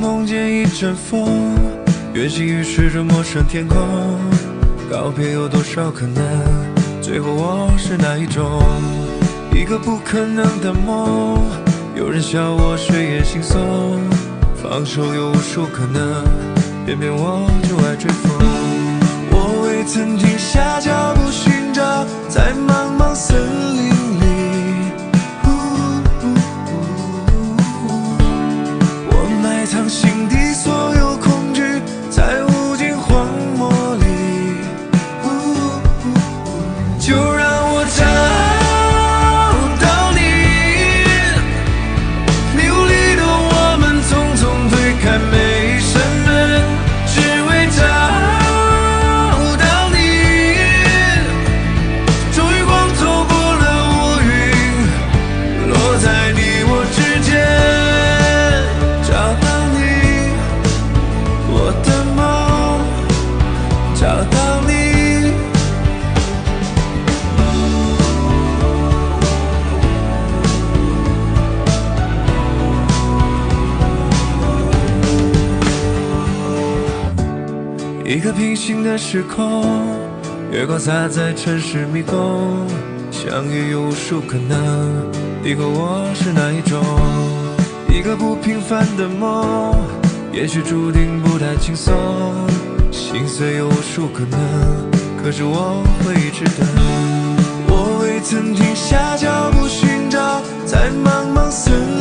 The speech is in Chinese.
梦见一阵风，远行于驶着陌生天空。告别有多少可能？最后我是哪一种？一个不可能的梦，有人笑我睡眼惺忪。放手有无数可能，偏偏我就爱追风。我未曾停下脚步寻找，在茫茫森林里。我埋藏心底所有恐惧，在无尽荒漠里。就让我找到你，流离的我们匆匆推开每一扇门，只为找到你。终于光透过了乌云，落在你我之间，找到你，我的梦，找到你。一个平行的时空，月光洒在城市迷宫，相遇有无数可能，你和我是哪一种？一个不平凡的梦，也许注定不太轻松，心碎有无数可能，可是我会一直等。我未曾停下脚步寻找，在茫茫森林。